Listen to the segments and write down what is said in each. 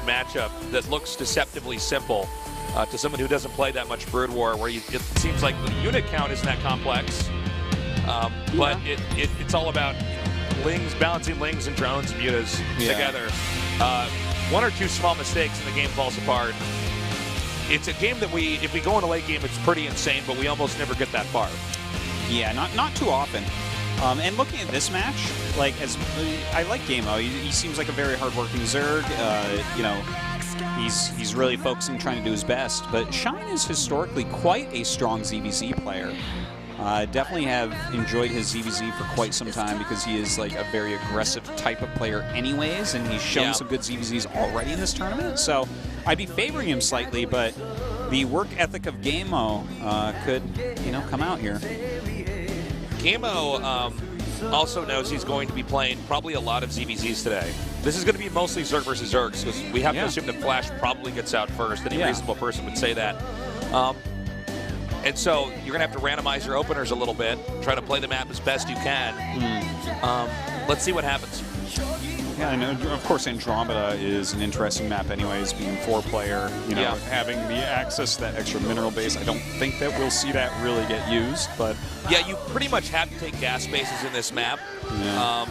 matchup that looks deceptively simple to someone who doesn't play that much Brood War, where it seems like the unit count isn't that complex, but it's all about balancing lings and drones and mutas together. One or two small mistakes and the game falls apart. It's a game that if we go in a late game, it's pretty insane, but we almost never get that far. Yeah, not too often. And looking at this match, I like ggaemo. He seems like a very hardworking Zerg. You know, he's really focusing, trying to do his best. But Shine is historically quite a strong ZVZ player. Definitely have enjoyed his ZVZ for quite some time because he is like a very aggressive type of player anyways, and he's shown some good ZVZs already in this tournament. So I'd be favoring him slightly, but the work ethic of ggaemo could, come out here. ggaemo also knows he's going to be playing probably a lot of ZVZs today. This is going to be mostly Zerg versus Zergs, because we have to assume that Flash probably gets out first. Any reasonable person would say that. And so you're going to have to randomize your openers a little bit, try to play the map as best you can. Let's see what happens. Yeah, I know. Of course, Andromeda is an interesting map anyways, being 4-player, having the access to that extra mineral base. I don't think that we'll see that really get used, but... Yeah, you pretty much have to take gas spaces in this map. Yeah.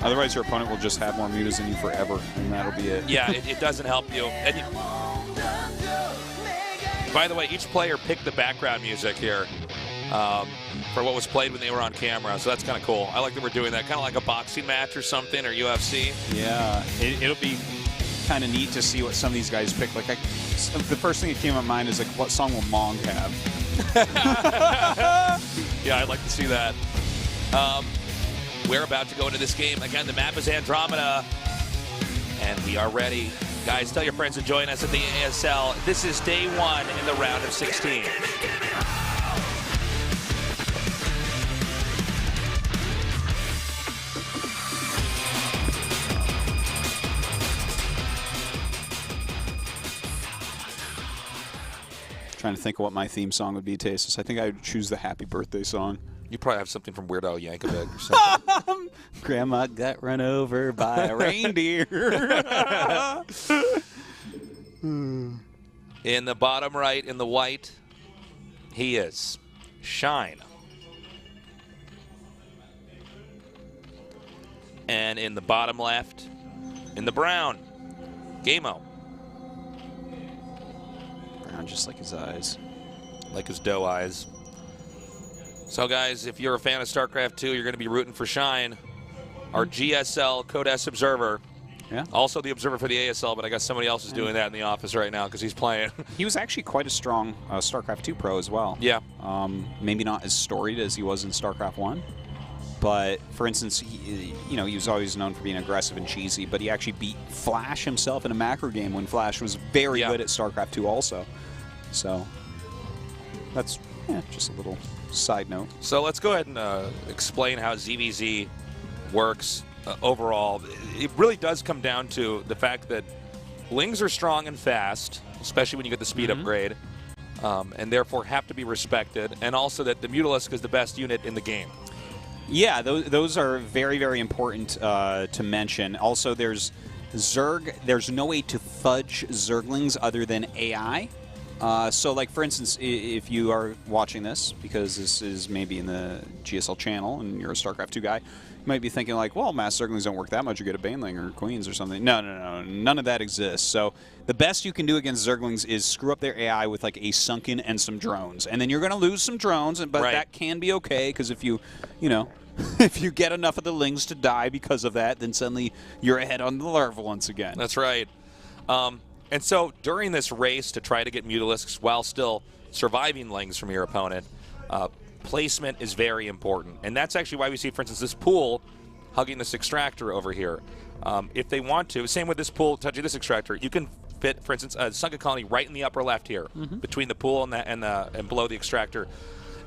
Otherwise, your opponent will just have more mutas than you forever, and that'll be it. Yeah, it doesn't help you. By the way, each player picked the background music here for what was played when they were on camera, so that's kind of cool. I like that we're doing that, kind of like a boxing match or something, or UFC. Yeah, it'll be kind of neat to see what some of these guys pick. The first thing that came to mind is, what song will Mong have? Yeah, I'd like to see that. We're about to go into this game. Again, the map is Andromeda, and we are ready. Guys, tell your friends to join us at the ASL. This is day 1 in the round of 16. Trying to think of what my theme song would be, Tasis. I think I would choose the Happy Birthday song. You probably have something from Weird Al Yankovic or something. Grandma got run over by a reindeer. In the bottom right, in the white, he is Shine. And in the bottom left, in the brown, ggaemo. Brown just like his eyes. Like his doe eyes. So, guys, if you're a fan of StarCraft 2, you're going to be rooting for Shine, our GSL Code S Observer. Yeah. Also the Observer for the ASL, but I guess somebody else is doing that in the office right now because he's playing. He was actually quite a strong StarCraft 2 pro as well. Yeah. Maybe not as storied as he was in StarCraft 1. But, for instance, he was always known for being aggressive and cheesy, but he actually beat Flash himself in a macro game when Flash was very good at StarCraft 2 also. So, that's just a little side note. So let's go ahead and explain how ZVZ works overall. It really does come down to the fact that lings are strong and fast, especially when you get the speed upgrade, and therefore have to be respected, and also that the Mutalisk is the best unit in the game. Yeah, those are very, very important to mention. Also, there's Zerg. There's no way to fudge Zerglings other than AI. So, for instance, if you are watching this, because this is maybe in the GSL channel and you're a StarCraft 2 guy, you might be thinking well, mass Zerglings don't work that much. You get a Baneling or Queens or something. No. None of that exists. So the best you can do against Zerglings is screw up their AI with, a Sunken and some drones. And then you're going to lose some drones, but that can be okay, because if you if you get enough of the lings to die because of that, then suddenly you're ahead on the larva once again. That's right. And so during this race to try to get Mutalisks while still surviving lings from your opponent, placement is very important. And that's actually why we see, for instance, this pool hugging this extractor over here. If they want to, same with this pool touching this extractor, you can fit, for instance, a sunken colony right in the upper left here, between the pool and below the extractor.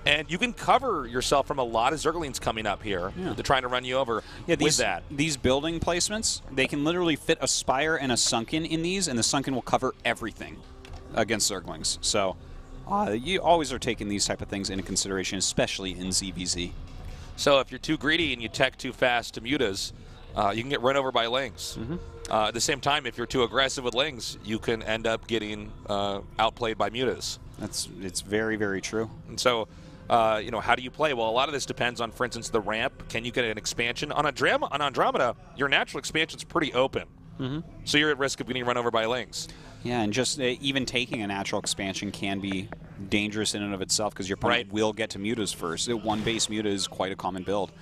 And you can cover yourself from a lot of Zerglings coming up here. They're trying to run you over with that. These building placements, they can literally fit a Spire and a Sunken in these, and the Sunken will cover everything against Zerglings. So you always are taking these type of things into consideration, especially in ZVZ. So if you're too greedy and you tech too fast to mutas, you can get run over by lings. At the same time, if you're too aggressive with lings, you can end up getting outplayed by mutas. It's very, very true. And so, how do you play? Well, a lot of this depends on, for instance, the ramp. Can you get an expansion? On Andromeda, your natural expansion's pretty open. So you're at risk of getting run over by lings. Yeah, and just even taking a natural expansion can be dangerous in and of itself because your opponent will get to mutas first. One base muta is quite a common build.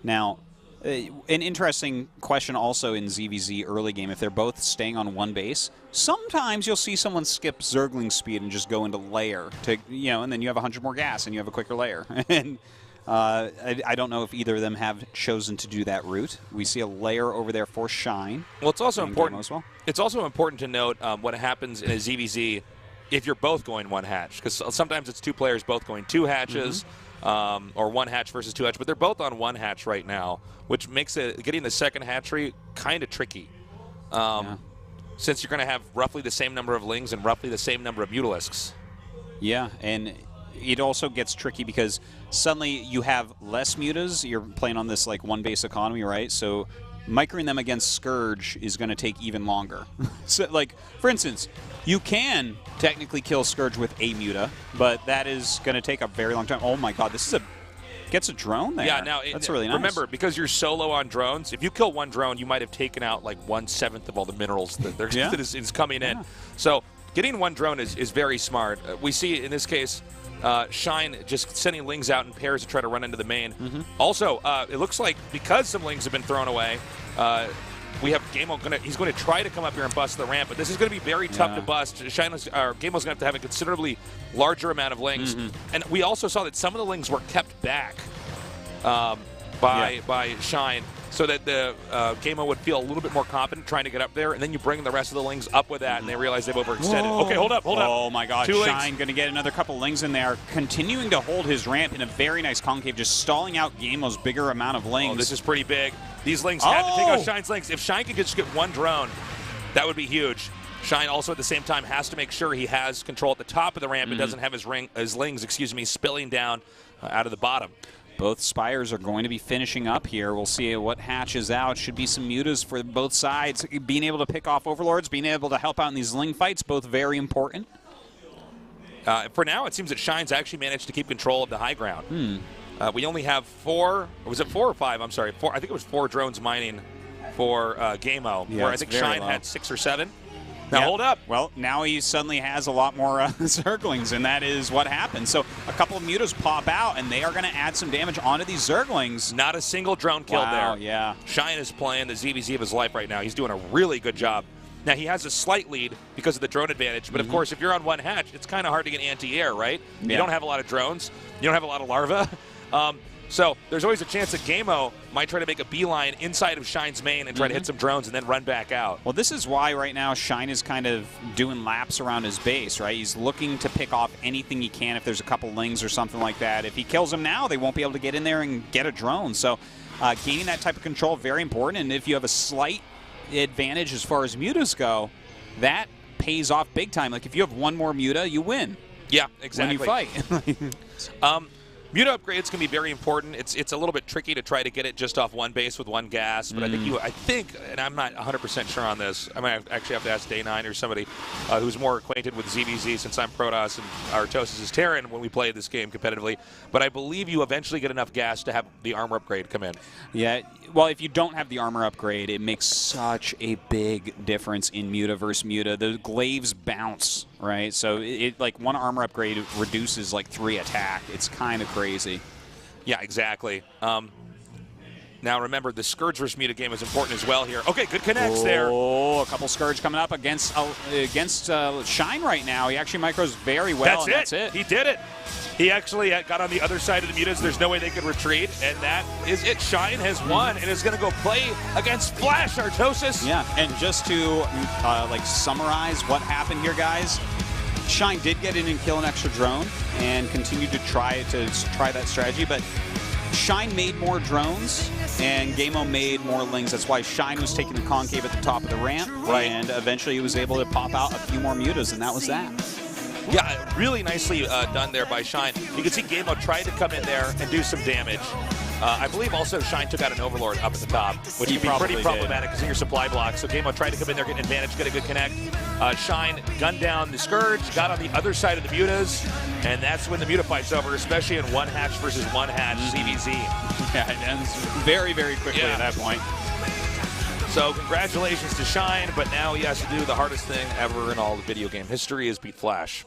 Now, an interesting question also in ZVZ early game, if they're both staying on one base, sometimes you'll see someone skip Zergling speed and just go into layer, to, and then you have 100 more gas and you have a quicker layer. And I don't know if either of them have chosen to do that route. We see a layer over there for Shine. Well, it's also important as well. It's also important to note what happens in a ZVZ if you're both going one hatch, because sometimes it's two players both going two hatches, or one hatch versus two hatch, but they're both on one hatch right now, which makes getting the second hatchery kind of tricky. Since you're going to have roughly the same number of lings and roughly the same number of mutalisks. Yeah, and it also gets tricky because suddenly you have less mutas. You're playing on this like one base economy, right? So microing them against Scourge is going to take even longer. So, like, for instance, you can technically kill Scourge with a muta, but that is going to take a very long time. Oh my God, this is gets a drone there. Yeah, now that's really nice. Remember, because you're solo on drones, if you kill one drone, you might have taken out like 1/7 of all the minerals that is coming in. So getting one drone is very smart. We see in this case Shine just sending lings out in pairs to try to run into the main. Also, it looks like because some lings have been thrown away, we have ggaemo he's going to try to come up here and bust the ramp, but this is going to be very tough to bust. ggaemo's going to have a considerably larger amount of lings. And we also saw that some of the lings were kept back by Shine, so that the ggaemo would feel a little bit more confident trying to get up there, and then you bring the rest of the lings up with that, and they realize they've overextended. Whoa. Okay, hold up. Oh my God, Two Shine lings. going to get another couple lings in there, continuing to hold his ramp in a very nice concave, just stalling out ggaemo's bigger amount of lings. Oh, this is pretty big. These lings had to take out Shine's lings. If Shine could just get one drone, that would be huge. Shine also at the same time has to make sure he has control at the top of the ramp and doesn't have his lings, spilling down out of the bottom. Both Spires are going to be finishing up here. We'll see what hatches out. Should be some mutas for both sides. Being able to pick off Overlords, being able to help out in these ling fights, both very important. For now, it seems that Shine's actually managed to keep control of the high ground. We only have 4, or was it 4 or 5? I'm sorry, 4. I think it was 4 drones mining for ggaemo, where I think Shine had 6 or 7. Now, hold up. Well, now he suddenly has a lot more Zerglings, and that is what happens. So a couple of mutas pop out, and they are going to add some damage onto these Zerglings. Not a single drone killed there. Yeah. Shine is playing the ZVZ of his life right now. He's doing a really good job. Now, he has a slight lead because of the drone advantage, but of course, if you're on one hatch, it's kind of hard to get anti-air, right? You don't have a lot of drones. You don't have a lot of larvae. So there's always a chance that ggaemo might try to make a beeline inside of Shine's main and try to hit some drones and then run back out. Well, this is why right now Shine is kind of doing laps around his base, right? He's looking to pick off anything he can if there's a couple lings or something like that. If he kills them now, they won't be able to get in there and get a drone. So gaining that type of control, very important. And if you have a slight advantage as far as mutas go, that pays off big time. Like if you have one more muta, you win. Yeah, exactly. When you fight. Muta upgrades can be very important. It's a little bit tricky to try to get it just off one base with one gas, but I think, and I'm not 100% sure on this, I might actually have to ask Day9 or somebody who's more acquainted with ZVZ, since I'm Protoss and Artosis is Terran when we play this game competitively, but I believe you eventually get enough gas to have the armor upgrade come in. Yeah, well, if you don't have the armor upgrade, it makes such a big difference in muta versus muta. The glaives bounce, right? So it like one armor upgrade reduces like 3 attack. It's kind of crazy. Yeah, exactly. Now remember, the Scourge versus muta game is important as well here. Okay, good connects there. Oh, a couple Scourge coming up against Shine right now. He actually micros very well. That's it. He did it. He actually got on the other side of the mutas. There's no way they could retreat, and that is it. Shine has won and is going to go play against Flash Artosis. Yeah, and just to like summarize what happened here, guys. Shine did get in and kill an extra drone and continued to try that strategy, but Shine made more drones and ggaemo made more lings. That's why Shine was taking the concave at the top of the ramp, and eventually he was able to pop out a few more mutas, and that was that. Yeah, really nicely done there by Shine. You can see ggaemo tried to come in there and do some damage. I believe also Shine took out an Overlord up at the top, which He can be pretty probably problematic because of your supply block. So ggaemo tried to come in there, get an advantage, get a good connect. Shine gunned down the Scourge, got on the other side of the Mutas, and that's when the Muta fight's over, especially in one hatch versus one hatch CVZ. Yeah, it ends very, very quickly at that point. So congratulations to Shine, but now he has to do the hardest thing ever in all of video game history is beat Flash.